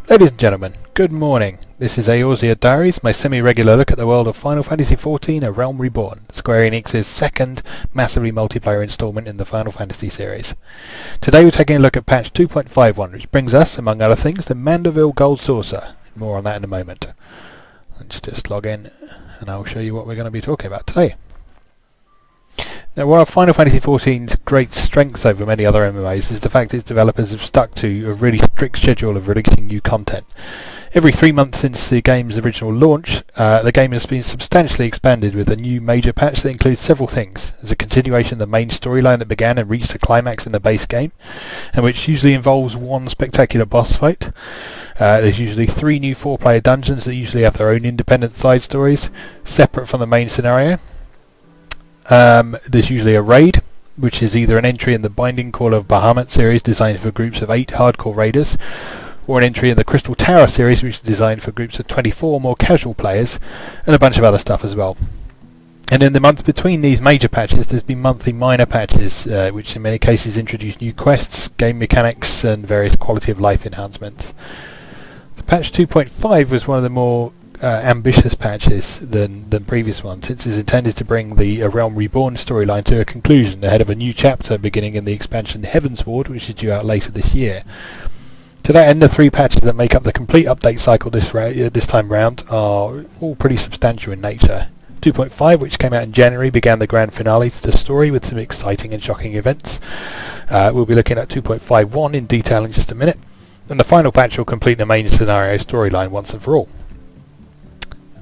Ladies and gentlemen, good morning. This is Eorzea Diaries, my semi-regular look at the world of Final Fantasy XIV: A Realm Reborn, Square Enix's second massively multiplayer installment in the Final Fantasy series. Today we're taking a look at patch 2.51, which brings us, among other things, the Manderville Gold Saucer. More on that in a moment. Let's just log in and I'll show you what we're going to be talking about today. Now, one of Final Fantasy XIV's great strengths over many other MMOs is the fact its developers have stuck to a really strict schedule of releasing new content. Every 3 months since the game's original launch, the game has been substantially expanded with a new major patch that includes several things. There's a continuation of the main storyline that began and reached a climax in the base game, and which usually involves one spectacular boss fight. There's usually 3 new 4-player dungeons that usually have their own independent side stories, separate from the main scenario. There's usually a raid, which is either an entry in the Binding Call of Bahamut series designed for groups of 8 hardcore raiders, or an entry in the Crystal Tower series which is designed for groups of 24 more casual players, and a bunch of other stuff as well. And in the months between these major patches there's been monthly minor patches, which in many cases introduce new quests, game mechanics and various quality of life enhancements. The patch 2.5 was one of the more ambitious patches than previous ones, since it's intended to bring the A Realm Reborn storyline to a conclusion ahead of a new chapter beginning in the expansion Heavensward, which is due out later this year. To that end, the 3 patches that make up the complete update cycle this time round are all pretty substantial in nature. 2.5, which came out in January, began the grand finale to the story with some exciting and shocking events. We'll be looking at 2.51 in detail in just a minute, and the final patch will complete the main scenario storyline once and for all.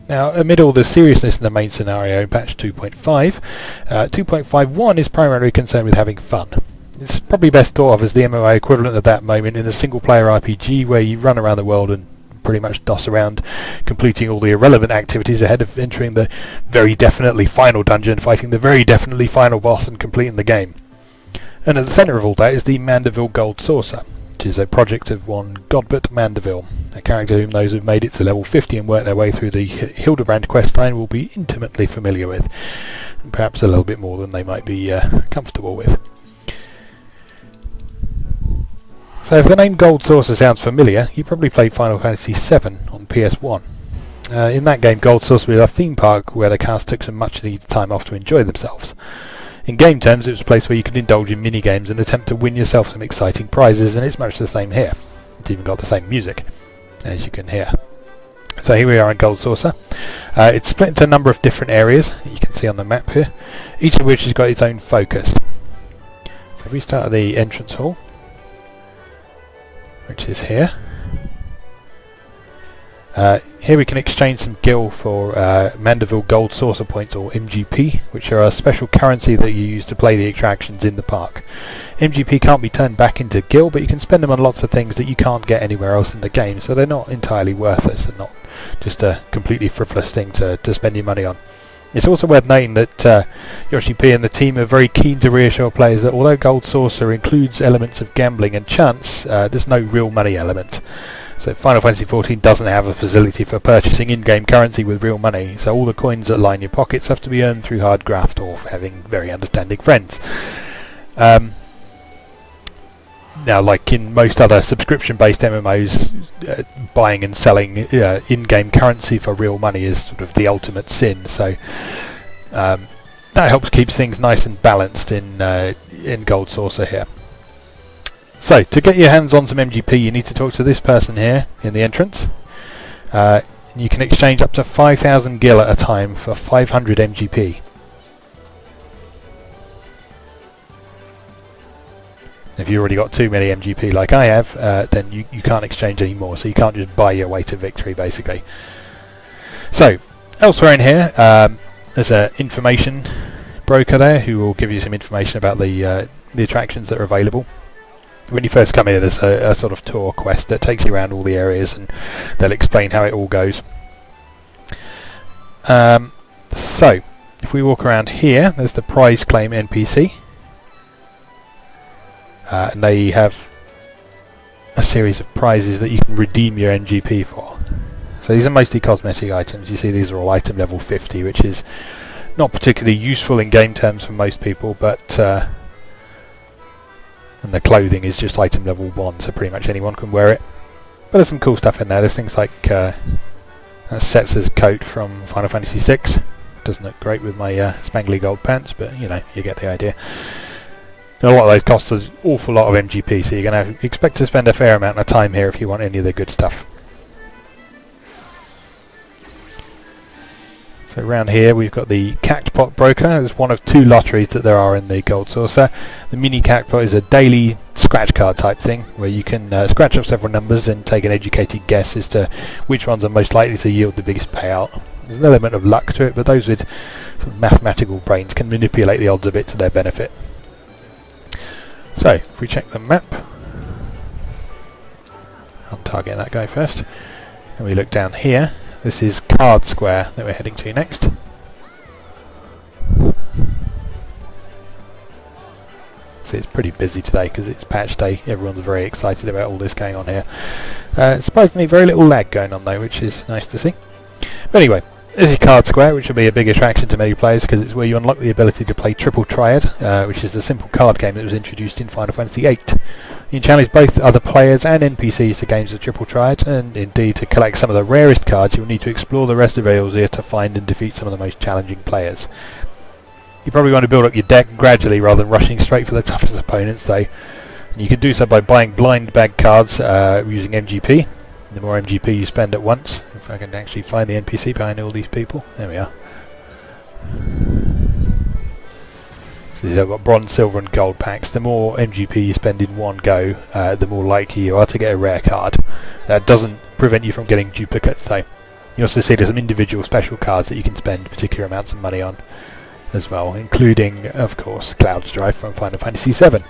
Now, amid all the seriousness in the main scenario in patch 2.5, 2.51 is primarily concerned with having fun. It's probably best thought of as the MMO equivalent of that moment in a single-player RPG where you run around the world and pretty much doss around, completing all the irrelevant activities ahead of entering the very definitely final dungeon, fighting the very definitely final boss and completing the game. And at the centre of all that is the Manderville Gold Saucer, which is a project of one Godbert Manderville, a character whom those who've made it to level 50 and worked their way through the Hildebrand questline will be intimately familiar with, and perhaps a little bit more than they might be comfortable with. So if the name Gold Saucer sounds familiar, you probably played Final Fantasy VII on PS1. In that game, Gold Saucer was a theme park where the cast took some much needed time off to enjoy themselves. In game terms, it was a place where you could indulge in mini-games and attempt to win yourself some exciting prizes, and it's much the same here. It's even got the same music, as you can hear. So here we are in Gold Saucer. It's split into a number of different areas, you can see on the map here, each of which has got its own focus. So if we start at the entrance hall, which is here. Here we can exchange some gil for Manderville Gold Saucer points, or MGP, which are a special currency that you use to play the attractions in the park. MGP can't be turned back into gil, but you can spend them on lots of things that you can't get anywhere else in the game, so they're not entirely worthless and not just a completely frivolous thing to spend your money on. It's also worth noting that Yoshi P and the team are very keen to reassure players that although Gold Saucer includes elements of gambling and chance, there's no real money element. So Final Fantasy XIV doesn't have a facility for purchasing in-game currency with real money, so all the coins that line your pockets have to be earned through hard graft or having very understanding friends. Now, like in most other subscription-based MMOs, buying and selling in-game currency for real money is sort of the ultimate sin, so that helps keep things nice and balanced in Gold Saucer here. So, to get your hands on some MGP, you need to talk to this person here in the entrance. You can exchange up to 5,000 gil at a time for 500 MGP. If you've already got too many MGP like I have, then you can't exchange any more, so you can't just buy your way to victory, basically. So, elsewhere in here, there's an information broker there who will give you some information about the attractions that are available. When you first come here, there's a sort of tour quest that takes you around all the areas, and they'll explain how it all goes. So, if we walk around here, there's the prize claim NPC. And they have a series of prizes that you can redeem your NGP for. So these are mostly cosmetic items. You see these are all item level 50, which is not particularly useful in game terms for most people, but and the clothing is just item level 1, so pretty much anyone can wear it. But there's some cool stuff in there. There's things like Setzer's coat from Final Fantasy VI. Doesn't look great with my spangly gold pants, but you know, you get the idea. And a lot of those cost an awful lot of MGP, so you're going to expect to spend a fair amount of time here if you want any of the good stuff. So around here we've got the Cactpot Broker. It's one of 2 lotteries that there are in the Gold Saucer. The mini Cactpot is a daily scratch card type thing where you can scratch off several numbers and take an educated guess as to which ones are most likely to yield the biggest payout. There's an element of luck to it, but those with sort of mathematical brains can manipulate the odds a bit to their benefit. So if we check the map, I'll target that guy first, and we look down here. This is Card Square that we're heading to next. So it's pretty busy today because it's patch day. Everyone's very excited about all this going on here. Surprisingly very little lag going on though, which is nice to see. But anyway, this is Card Square, which will be a big attraction to many players because it's where you unlock the ability to play Triple Triad, which is the simple card game that was introduced in Final Fantasy VIII. You can challenge both other players and NPCs to games of Triple Triad, and indeed to collect some of the rarest cards you'll need to explore the rest of Eorzea to find and defeat some of the most challenging players. You probably want to build up your deck gradually rather than rushing straight for the toughest opponents though. And you can do so by buying blind bag cards using MGP. The more MGP you spend at once, if I can actually find the NPC behind all these people, there we are. So you've got bronze, silver and gold packs. The more MGP you spend in one go, the more likely you are to get a rare card. That doesn't prevent you from getting duplicates though. You also see there's some individual special cards that you can spend particular amounts of money on as well, including of course Cloud's Drive from Final Fantasy VII.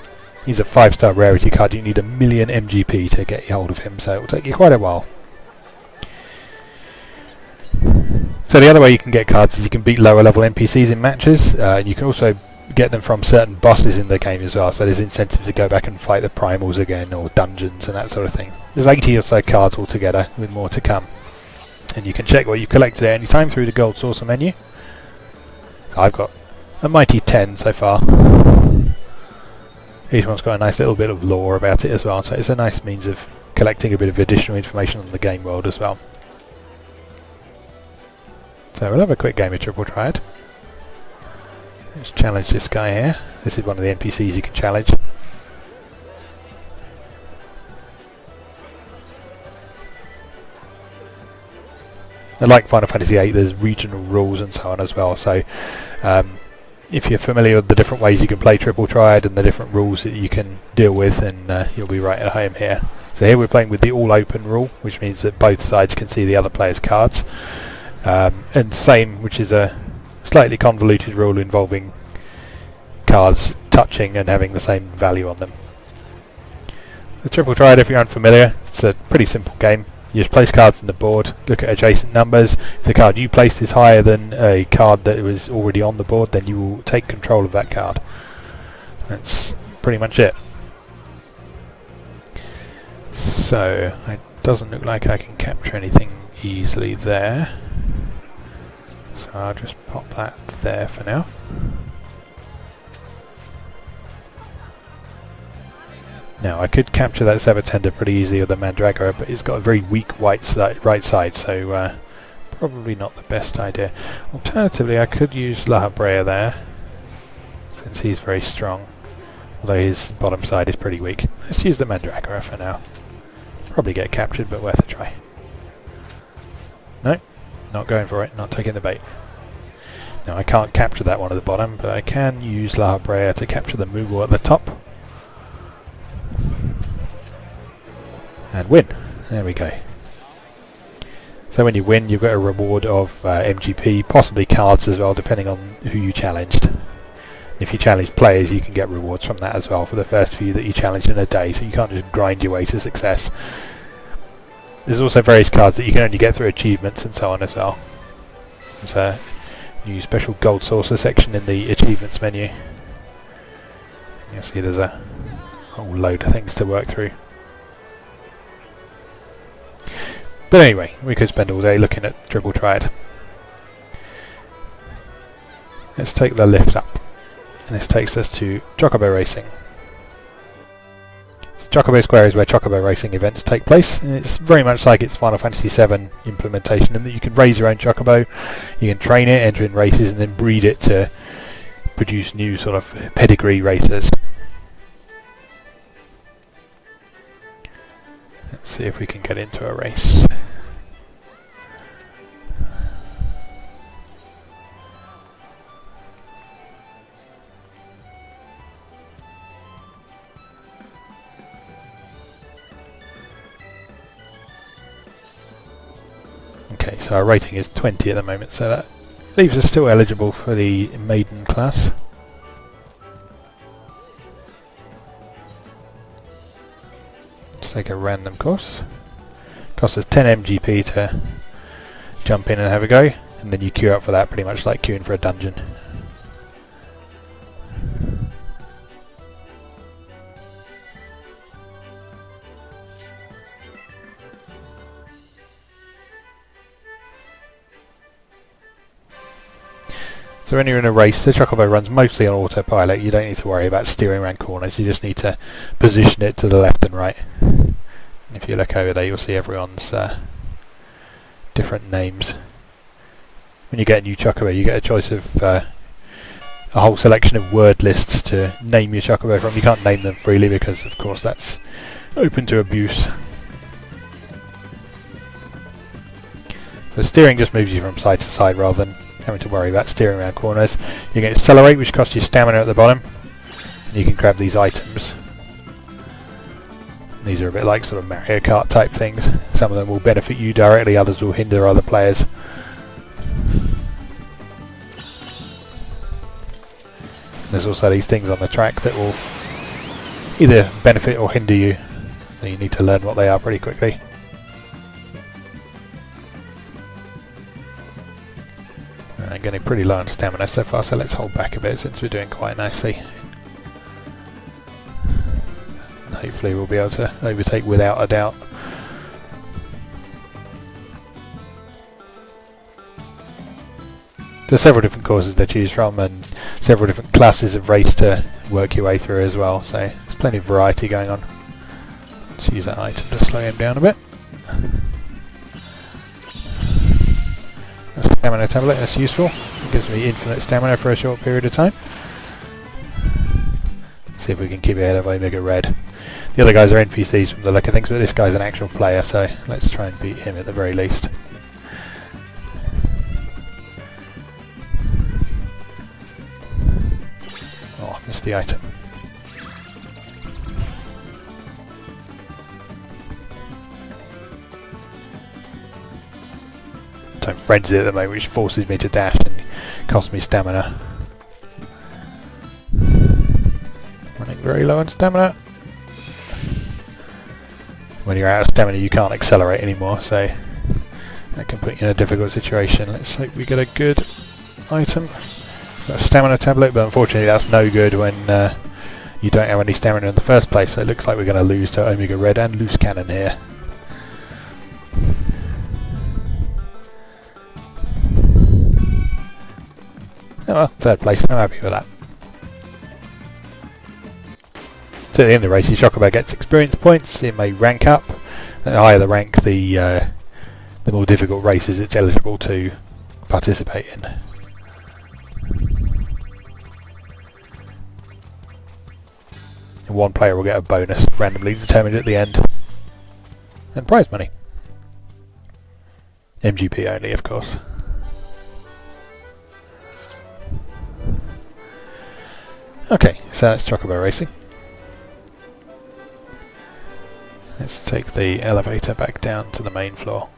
He's a 5-star rarity card. You need 1 million MGP to get hold of him, so it will take you quite a while. So the other way you can get cards is you can beat lower level NPCs in matches, and you can also get them from certain bosses in the game as well, so there's incentives to go back and fight the primals again, or dungeons and that sort of thing. There's 80 or so cards altogether, with more to come. And you can check what you've collected at any time through the Gold Saucer menu. So I've got a mighty 10 so far. Each one's got a nice little bit of lore about it as well, so it's a nice means of collecting a bit of additional information on the game world as well. So we'll have a quick game of Triple Triad. Let's challenge this guy here. This is one of the NPCs you can challenge. And like Final Fantasy VIII, there's regional rules and so on as well, so if you're familiar with the different ways you can play Triple Triad and the different rules that you can deal with, then you'll be right at home here. So here we're playing with the all open rule, which means that both sides can see the other player's cards. And same, which is a slightly convoluted rule involving cards touching and having the same value on them. The Triple Triad, if you're unfamiliar, it's a pretty simple game. You just place cards on the board, look at adjacent numbers. If the card you placed is higher than a card that was already on the board, then you will take control of that card. That's pretty much it. So, it doesn't look like I can capture anything easily there. So I'll just pop that there for now. Now I could capture that Sever Tender pretty easily with the Mandragora, but it's got a very weak right side, so probably not the best idea. Alternatively, I could use Eorzea there, since he's very strong, although his bottom side is pretty weak. Let's use the Mandragora for now. Probably get captured, but worth a try. No, not going for it, not taking the bait. Now I can't capture that one at the bottom, but I can use Eorzea to capture the Moogle at the top. And win. There we go. So when you win, you've got a reward of MGP, possibly cards as well, depending on who you challenged. If you challenge players, you can get rewards from that as well for the first few that you challenged in a day, so you can't just grind your way to success. There's also various cards that you can only get through achievements and so on as well. There's a new special Gold Saucer section in the achievements menu. You'll see there's a whole load of things to work through. But anyway, we could spend all day looking at Triple Triad. Let's take the lift up. And this takes us to Chocobo Racing. So Chocobo Square is where Chocobo racing events take place, and it's very much like its Final Fantasy VII implementation in that you can raise your own Chocobo, you can train it, enter in races, and then breed it to produce new sort of pedigree racers. Let's see if we can get into a race. Okay, so our rating is 20 at the moment, so that leaves us still eligible for the maiden class. Let's take a random course. Costs us 10 MGP to jump in and have a go, and then you queue up for that pretty much like queuing for a dungeon. So when you're in a race, the Chocobo runs mostly on autopilot. You don't need to worry about steering around corners, you just need to position it to the left and right. And if you look over there, you'll see everyone's different names. When you get a new Chocobo, you get a choice of a whole selection of word lists to name your Chocobo from. You can't name them freely because, of course, that's open to abuse. So steering just moves you from side to side rather than having to worry about steering around corners. You can accelerate, which costs you stamina at the bottom, and you can grab these items. These are a bit like sort of Mario Kart type things. Some of them will benefit you directly, others will hinder other players. There's also these things on the track that will either benefit or hinder you, so you need to learn what they are pretty quickly. I'm getting pretty low on stamina so far, so let's hold back a bit since we're doing quite nicely. Hopefully we'll be able to overtake without a doubt. There's several different courses to choose from and several different classes of race to work your way through as well, so there's plenty of variety going on. Let's use that item to slow him down a bit. Stamina tablet, that's useful. It gives me infinite stamina for a short period of time. Let's see if we can keep ahead of Omega Red. The other guys are NPCs from the look of things, but this guy's an actual player, so let's try and beat him at the very least. Oh, missed the item. I'm frenzied at the moment, which forces me to dash and costs me stamina. Running very low on stamina. When you're out of stamina you can't accelerate anymore, so that can put you in a difficult situation. Let's hope we get a good item. Got a stamina tablet, but unfortunately that's no good when you don't have any stamina in the first place, so it looks like we're going to lose to Omega Red and Loose Cannon here. Oh well, third place, I'm happy with that. So at the end of the race, your Chocobo gets experience points. It may rank up. The higher the rank, the more difficult races it's eligible to participate in. And one player will get a bonus randomly determined at the end. And prize money. MGP only, of course. Okay, so that's Chocobo racing. Let's take the elevator back down to the main floor.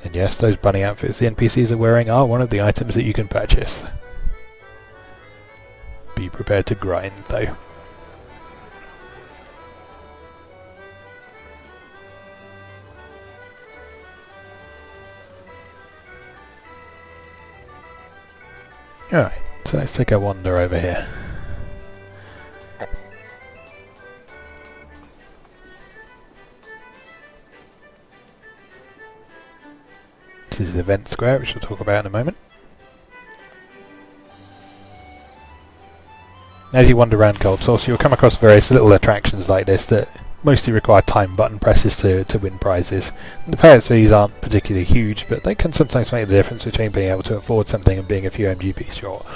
And yes, those bunny outfits the NPCs are wearing are one of the items that you can purchase. Be prepared to grind though. Alright, so let's take a wander over here. This is the event square, which we'll talk about in a moment. As you wander around Gold Saucer, you'll come across various little attractions like this that mostly require time button presses to win prizes. And the payouts for these aren't particularly huge, but they can sometimes make the difference between being able to afford something and being a few MGP short.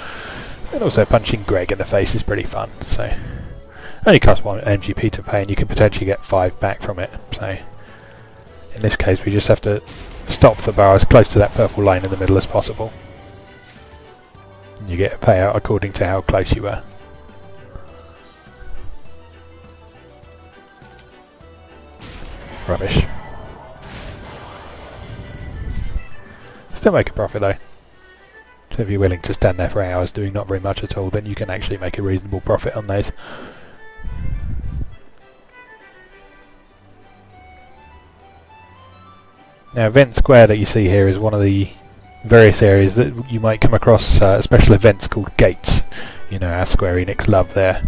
And also punching Greg in the face is pretty fun, so only costs 1 MGP to pay and you can potentially get 5 back from it. So in this case we just have to stop the bar as close to that purple line in the middle as possible. And you get a payout according to how close you were. Rubbish. Still make a profit though. So if you're willing to stand there for hours doing not very much at all, then you can actually make a reasonable profit on those. Now Event Square that you see here is one of the various areas that you might come across special events called gates. You know how Square Enix love their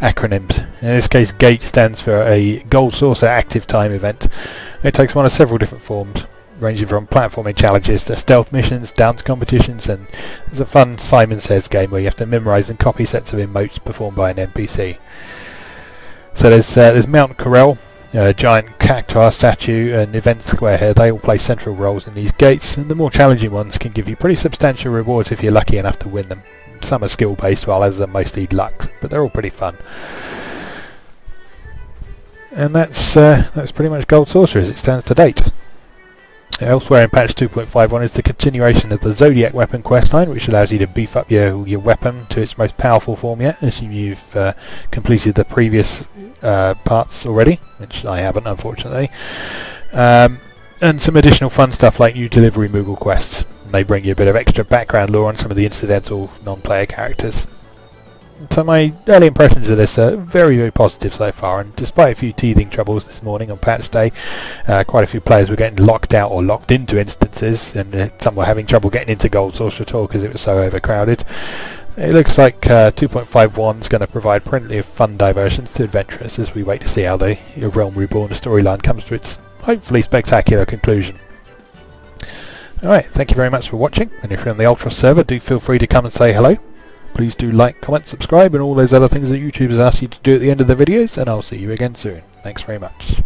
acronyms. In this case, GATE stands for a Gold Saucer Active Time event. It takes one of several different forms, ranging from platforming challenges to stealth missions, dance competitions, and there's a fun Simon Says game where you have to memorise and copy sets of emotes performed by an NPC. So there's Mount Corel, a giant cacti statue, and Event Square here. They all play central roles in these gates, and the more challenging ones can give you pretty substantial rewards if you're lucky enough to win them. Some are skill based while others are mostly luck, but they're all pretty fun. And that's pretty much Gold Saucer as it stands to date. Elsewhere in patch 2.51 is the continuation of the Zodiac weapon questline, which allows you to beef up your weapon to its most powerful form yet, assuming you've completed the previous parts already, which I haven't unfortunately. And some additional fun stuff like new delivery Moogle quests. They bring you a bit of extra background lore on some of the incidental non-player characters. So my early impressions of this are very, very positive so far, and despite a few teething troubles this morning on patch day, quite a few players were getting locked out or locked into instances, and some were having trouble getting into Gold Saucer at all because it was so overcrowded. It looks like 2.51 is going to provide plenty of fun diversions to adventurers as we wait to see how the Realm Reborn storyline comes to its hopefully spectacular conclusion. Alright, thank you very much for watching, and if you're on the Ultra server, do feel free to come and say hello. Please do like, comment, subscribe, and all those other things that YouTube has asked you to do at the end of the videos, and I'll see you again soon. Thanks very much.